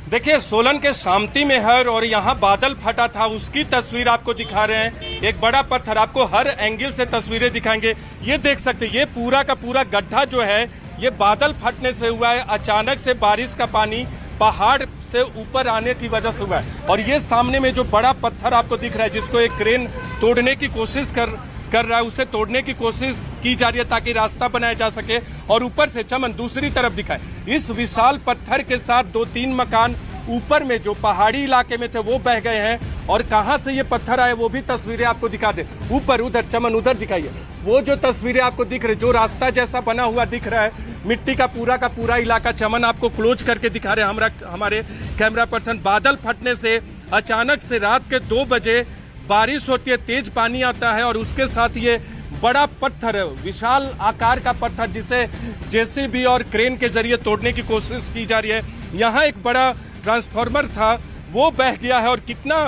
देखिए सोलन के सामती में है और यहाँ बादल फटा था, उसकी तस्वीर आपको दिखा रहे हैं। एक बड़ा पत्थर, आपको हर एंगल से तस्वीरें दिखाएंगे। ये देख सकते हैं, ये पूरा का पूरा गड्ढा जो है ये बादल फटने से हुआ है। अचानक से बारिश का पानी पहाड़ से ऊपर आने की वजह से हुआ है। और ये सामने में जो बड़ा पत्थर आपको दिख रहा है, जिसको एक क्रेन तोड़ने की कोशिश कर रहा है, उसे तोड़ने की कोशिश की जा रही है ताकि रास्ता बनाया जा सके। और ऊपर से चमन दूसरी तरफ दिखाए, इस विशाल पत्थर के साथ 2-3 मकान ऊपर में जो पहाड़ी इलाके में थे वो बह गए हैं। और कहां से ये पत्थर आए वो भी तस्वीरें आपको दिखा दे। ऊपर उधर चमन उधर दिखाइए, वो जो तस्वीरें आपको दिख रही, जो रास्ता जैसा बना हुआ दिख रहा है, मिट्टी का पूरा इलाका चमन आपको क्लोज करके दिखा रहे हैं हमारे कैमरा पर्सन। बादल फटने से अचानक से रात के 2 बजे बारिश होती है, तेज पानी आता है और उसके साथ ये बड़ा पत्थर है, विशाल आकार का पत्थर, जिसे जेसीबी और क्रेन के जरिए तोड़ने की कोशिश की जा रही है। यहाँ एक बड़ा ट्रांसफार्मर था, वो बह गया है और कितना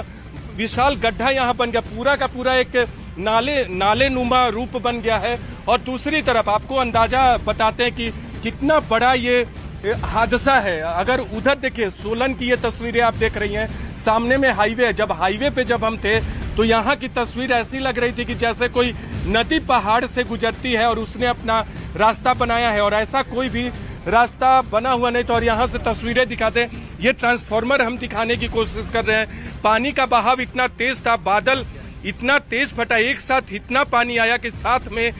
विशाल गड्ढा यहाँ बन गया, पूरा का पूरा एक नाले नुमा रूप बन गया है। और दूसरी तरफ आपको अंदाजा बताते हैं कि कितना बड़ा ये हादसा है। अगर उधर देखिए, सोलन की ये तस्वीरें आप देख रही हैं, सामने में हाईवे है। जब हाईवे पे जब हम थे तो यहाँ की तस्वीर ऐसी लग रही थी कि जैसे कोई नदी पहाड़ से गुजरती है और उसने अपना रास्ता बनाया है, और ऐसा कोई भी रास्ता बना हुआ नहीं था। और यहाँ से तस्वीरें दिखाते हैं, ये ट्रांसफार्मर हम दिखाने की कोशिश कर रहे हैं। पानी का बहाव इतना तेज था, बादल इतना तेज फटा, एक साथ इतना पानी आया कि साथ में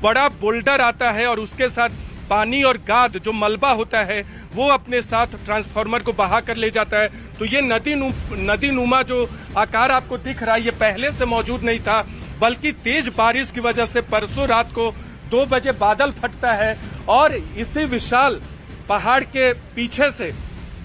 बड़ा बोल्डर आता है और उसके साथ पानी और गाद जो मलबा होता है वो अपने साथ ट्रांसफार्मर को बहा कर ले जाता है। तो ये नदी नुमा जो आकार आपको दिख रहा है, ये पहले से मौजूद नहीं था, बल्कि तेज बारिश की वजह से परसों रात को 2 बजे बादल फटता है और इसी विशाल पहाड़ के पीछे से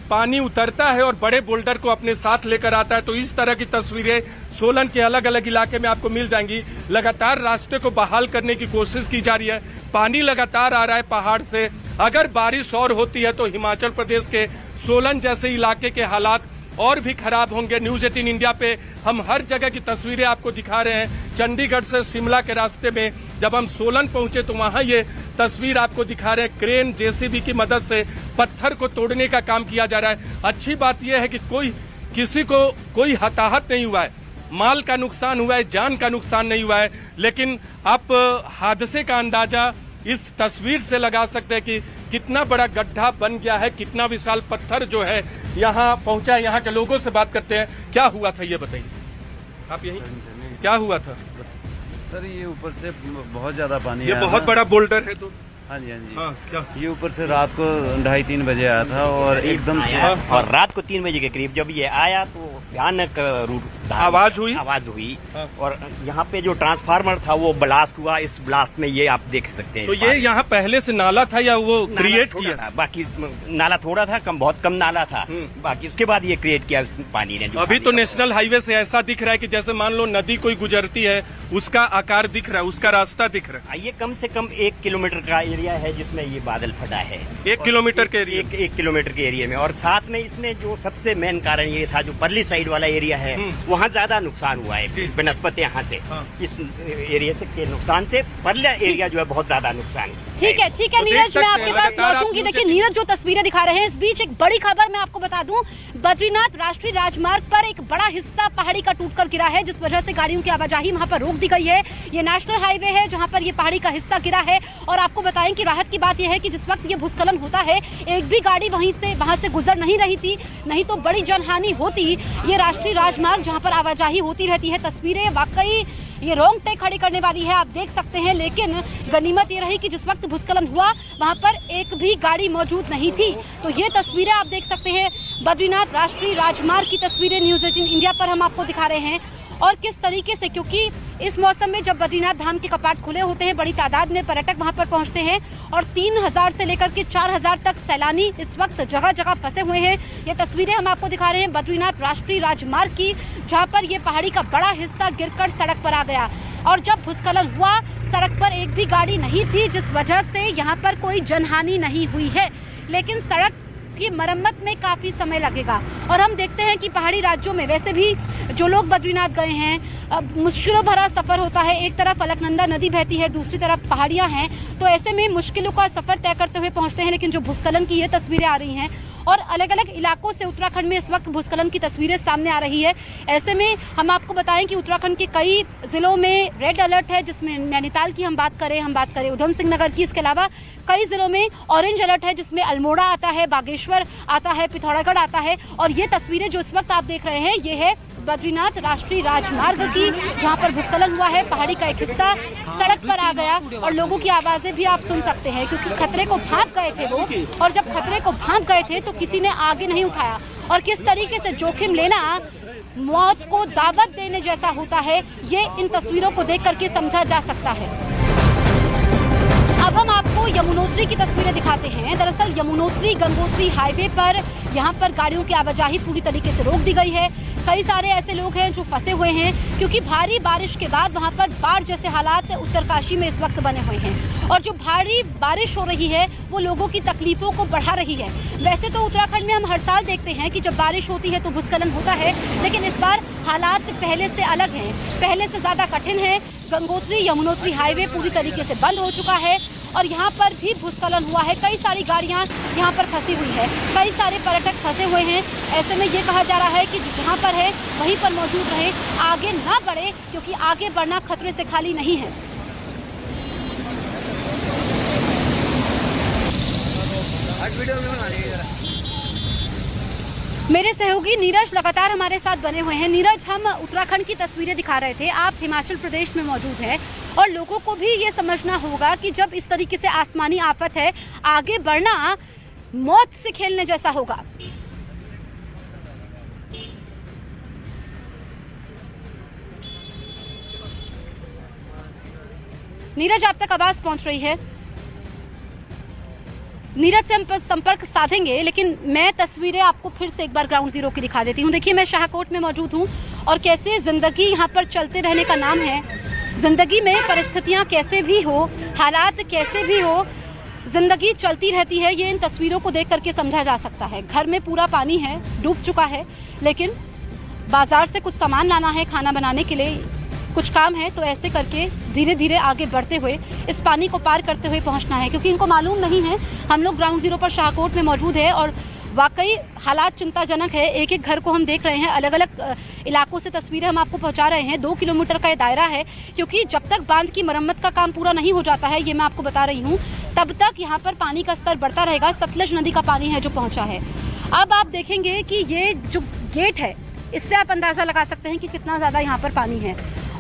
पानी उतरता है और बड़े बोल्डर को अपने साथ लेकर आता है। तो इस तरह की तस्वीरें सोलन के अलग अलग इलाके में आपको मिल जाएंगी। लगातार रास्ते को बहाल करने की कोशिश की जा रही है, पानी लगातार आ रहा है पहाड़ से। अगर बारिश और होती है तो हिमाचल प्रदेश के सोलन जैसे इलाके के हालात और भी खराब होंगे। न्यूज 18 इंडिया पे हम हर जगह की तस्वीरें आपको दिखा रहे हैं। चंडीगढ़ से शिमला के रास्ते में जब हम सोलन पहुंचे तो वहां ये तस्वीर आपको दिखा रहे हैं, क्रेन जेसीबी की मदद से पत्थर को तोड़ने का काम किया जा रहा है। अच्छी बात यह है कि किसी को कोई हताहत नहीं हुआ है, माल का नुकसान हुआ है, जान का नुकसान नहीं हुआ है। लेकिन आप हादसे का अंदाजा इस तस्वीर से लगा सकते हैं कि कितना बड़ा गड्ढा बन गया है, कितना विशाल पत्थर जो है यहाँ पहुंचा है। यहाँ के लोगों से बात करते हैं, क्या हुआ था ये बताइए आप। यही क्या हुआ था सर? ये ऊपर से बहुत ज्यादा पानी, ये बहुत बड़ा बोल्डर है। तो हाँ जी क्या ये ऊपर से रात को 2:30-3 बजे आया था और एकदम से और रात को 3 बजे के करीब जब ये आया तो भयानक आवाज हुई और यहाँ पे जो ट्रांसफार्मर था वो ब्लास्ट हुआ। इस ब्लास्ट में ये आप देख सकते हैं। तो ये यहाँ पहले से नाला था या वो क्रिएट किया था? बाकी नाला थोड़ा था, बहुत कम नाला था, बाकी उसके बाद ये क्रिएट किया पानी ने। अभी तो नेशनल हाईवे से ऐसा दिख रहा है कि जैसे मान लो नदी कोई गुजरती है, उसका आकार दिख रहा है, उसका रास्ता दिख रहा है। ये कम से कम 1 किलोमीटर का एरिया है जिसमें ये बादल फटा है। 1 किलोमीटर के एरिया, 1 किलोमीटर के एरिया में। और साथ में इसमें जो सबसे मेन कारण ये था, जो परली साइड वाला एरिया है वहाँ ज्यादा नुकसान हुआ है बनस्पत यहाँ से। इस एरिया से के नुकसान से परला एरिया जो है बहुत ज्यादा नुकसान। ठीक है नीरज, मैं आपके पास लौटूंगी। देखिए नीरज जो तस्वीरें दिखा रहे हैं, इस बीच एक बड़ी खबर मैं आपको बता दूं, बद्रीनाथ राष्ट्रीय राजमार्ग पर एक बड़ा हिस्सा पहाड़ी का टूटकर गिरा है, जिस वजह से गाड़ियों की आवाजाही वहां पर रोक दी गई है। ये नेशनल हाईवे है जहां पर ये पहाड़ी का हिस्सा गिरा है। और आपको बताएं कि राहत की बात यह है कि जिस वक्त ये भूस्खलन होता है, एक भी गाड़ी वहां से गुजर नहीं रही थी, नहीं तो बड़ी जनहानि होती। ये राष्ट्रीय राजमार्ग जहाँ पर आवाजाही होती रहती है, तस्वीरें वाकई ये रोंगटे खड़ी करने वाली है, आप देख सकते हैं। लेकिन गनीमत ये रही कि जिस वक्त भूस्खलन हुआ वहां पर एक भी गाड़ी मौजूद नहीं थी। तो ये तस्वीरें आप देख सकते हैं, बद्रीनाथ राष्ट्रीय राजमार्ग की तस्वीरें न्यूज 18 इंडिया पर हम आपको दिखा रहे हैं। और किस तरीके से, क्योंकि इस मौसम में जब बद्रीनाथ धाम के कपाट खुले होते हैं, बड़ी तादाद में पर्यटक वहां पर पहुंचते हैं और 3000 से लेकर के 4000 तक सैलानी इस वक्त जगह जगह फंसे हुए हैं। ये तस्वीरें हम आपको दिखा रहे हैं बद्रीनाथ राष्ट्रीय राजमार्ग की, जहां पर ये पहाड़ी का बड़ा हिस्सा गिरकर सड़क पर आ गया। और जब भूस्खलन हुआ, सड़क पर एक भी गाड़ी नहीं थी, जिस वजह से यहाँ पर कोई जनहानि नहीं हुई है। लेकिन सड़क की मरम्मत में काफी समय लगेगा। और हम देखते हैं कि पहाड़ी राज्यों में वैसे भी जो लोग बद्रीनाथ गए हैं, मुश्किलों भरा सफर होता है। एक तरफ अलकनंदा नदी बहती है, दूसरी तरफ पहाड़ियां हैं, तो ऐसे में मुश्किलों का सफर तय करते हुए पहुंचते हैं। लेकिन जो भूस्खलन की ये तस्वीरें आ रही हैं और अलग अलग इलाकों से उत्तराखंड में इस वक्त भूस्खलन की तस्वीरें सामने आ रही है। ऐसे में हम आपको बताएं कि उत्तराखंड के कई जिलों में रेड अलर्ट है, जिसमें नैनीताल की हम बात करें उधम सिंह नगर की। इसके अलावा कई जिलों में ऑरेंज अलर्ट है, जिसमें अल्मोड़ा आता है, बागेश्वर आता है, पिथौरागढ़ आता है। और ये तस्वीरें जो इस वक्त आप देख रहे हैं ये है बद्रीनाथ राष्ट्रीय राजमार्ग की, जहां पर भूस्खलन हुआ है। पहाड़ी का एक हिस्सा सड़क पर आ गया और लोगों की आवाजें भी आप सुन सकते हैं, क्योंकि खतरे को भांप गए थे वो, और जब खतरे को भांप गए थे तो किसी ने आगे नहीं उठाया। और किस तरीके से जोखिम लेना मौत को दावत देने जैसा होता है, ये इन तस्वीरों को देख करके समझा जा सकता है। अब हम आपको यमुनोत्री की तस्वीरें दिखाते हैं। दरअसल यमुनोत्री गंगोत्री हाईवे पर यहाँ पर गाड़ियों की आवाजाही पूरी तरीके से रोक दी गई है। कई सारे ऐसे लोग हैं जो फंसे हुए हैं, क्योंकि भारी बारिश के बाद वहाँ पर बाढ़ जैसे हालात उत्तरकाशी में इस वक्त बने हुए हैं। और जो भारी बारिश हो रही है वो लोगों की तकलीफों को बढ़ा रही है। वैसे तो उत्तराखंड में हम हर साल देखते हैं कि जब बारिश होती है तो भूस्खलन होता है, लेकिन इस बार हालात पहले से अलग हैं, पहले से ज़्यादा कठिन है। गंगोत्री यमुनोत्री हाईवे पूरी तरीके से बंद हो चुका है और यहाँ पर भी भूस्खलन हुआ है। कई सारी गाड़ियाँ यहाँ पर फंसी हुई है, कई सारे पर्यटक फंसे हुए हैं। ऐसे में ये कहा जा रहा है कि जहाँ पर है वहीं पर मौजूद रहे, आगे ना बढ़े, क्योंकि आगे बढ़ना खतरे से खाली नहीं है। मेरे सहयोगी नीरज लगातार हमारे साथ बने हुए हैं। नीरज, हम उत्तराखंड की तस्वीरें दिखा रहे थे, आप हिमाचल प्रदेश में मौजूद हैं और लोगों को भी ये समझना होगा कि जब इस तरीके से आसमानी आफत है, आगे बढ़ना मौत से खेलने जैसा होगा। नीरज, आप तक आवाज पहुंच रही है? नीरज से हम संपर्क साधेंगे, लेकिन मैं तस्वीरें आपको फिर से एक बार ग्राउंड जीरो की दिखा देती हूँ। देखिए, मैं शाहकोट में मौजूद हूँ और कैसे जिंदगी यहाँ पर चलते रहने का नाम है। जिंदगी में परिस्थितियाँ कैसे भी हो, हालात कैसे भी हो, जिंदगी चलती रहती है। ये इन तस्वीरों को देख करके समझा जा सकता है। घर में पूरा पानी है, डूब चुका है, लेकिन बाजार से कुछ सामान लाना है खाना बनाने के लिए, कुछ काम है, तो ऐसे करके धीरे धीरे आगे बढ़ते हुए इस पानी को पार करते हुए पहुंचना है, क्योंकि इनको मालूम नहीं है। हम लोग ग्राउंड जीरो पर शाहकोट में मौजूद है और वाकई हालात चिंताजनक है। एक एक घर को हम देख रहे हैं, अलग अलग इलाकों से तस्वीरें हम आपको पहुंचा रहे हैं। 2 किलोमीटर का ये दायरा है, क्योंकि जब तक बांध की मरम्मत का काम पूरा नहीं हो जाता है, ये मैं आपको बता रही हूँ, तब तक यहाँ पर पानी का स्तर बढ़ता रहेगा। सतलज नदी का पानी है जो पहुँचा है। अब आप देखेंगे कि ये जो गेट है, इससे आप अंदाज़ा लगा सकते हैं कि कितना ज़्यादा यहाँ पर पानी है।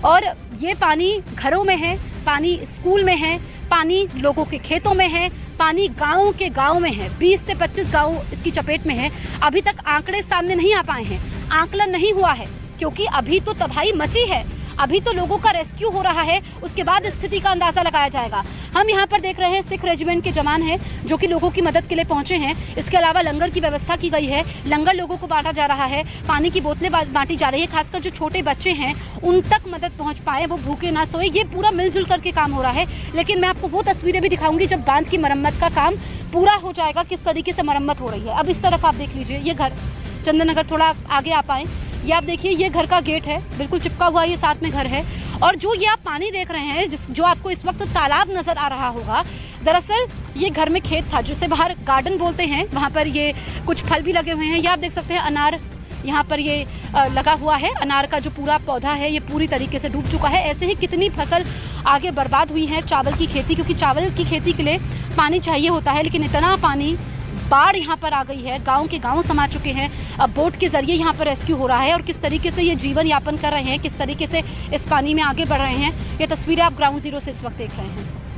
और ये पानी घरों में है, पानी स्कूल में है, पानी लोगों के खेतों में है, पानी गाँव के गाँव में है। 20 से 25 गाँव इसकी चपेट में है। अभी तक आंकड़े सामने नहीं आ पाए हैं, आकलन नहीं हुआ है, क्योंकि अभी तो तबाही मची है, अभी तो लोगों का रेस्क्यू हो रहा है, उसके बाद स्थिति का अंदाजा लगाया जाएगा। हम यहाँ पर देख रहे हैं सिख रेजिमेंट के जवान हैं जो कि लोगों की मदद के लिए पहुंचे हैं। इसके अलावा लंगर की व्यवस्था की गई है, लंगर लोगों को बांटा जा रहा है, पानी की बोतलें बांटी जा रही है। खासकर जो छोटे बच्चे हैं उन तक मदद पहुंच पाए, वो भूखे ना सोए। ये पूरा मिलजुल करके काम हो रहा है। लेकिन मैं आपको वो तस्वीरें भी दिखाऊंगी जब बांध की मरम्मत का काम पूरा हो जाएगा, किस तरीके से मरम्मत हो रही है। अब इस तरफ आप देख लीजिए, ये घर चंदन नगर, थोड़ा आगे आ पाए, ये आप देखिए, ये घर का गेट है, बिल्कुल चिपका हुआ ये साथ में घर है। और जो ये आप पानी देख रहे हैं, जो आपको इस वक्त तालाब नजर आ रहा होगा, दरअसल ये घर में खेत था, जिसे बाहर गार्डन बोलते हैं। वहाँ पर ये कुछ फल भी लगे हुए हैं। ये आप देख सकते हैं अनार यहाँ पर ये लगा हुआ है। अनार का जो पूरा पौधा है ये पूरी तरीके से डूब चुका है। ऐसे ही कितनी फसल आगे बर्बाद हुई है। चावल की खेती, क्योंकि चावल की खेती के लिए पानी चाहिए होता है, लेकिन इतना पानी, बाढ़ यहाँ पर आ गई है, गांव के गांव समा चुके हैं। अब बोट के जरिए यहाँ पर रेस्क्यू हो रहा है और किस तरीके से ये जीवन यापन कर रहे हैं, किस तरीके से इस पानी में आगे बढ़ रहे हैं, ये तस्वीरें आप ग्राउंड जीरो से इस वक्त देख रहे हैं।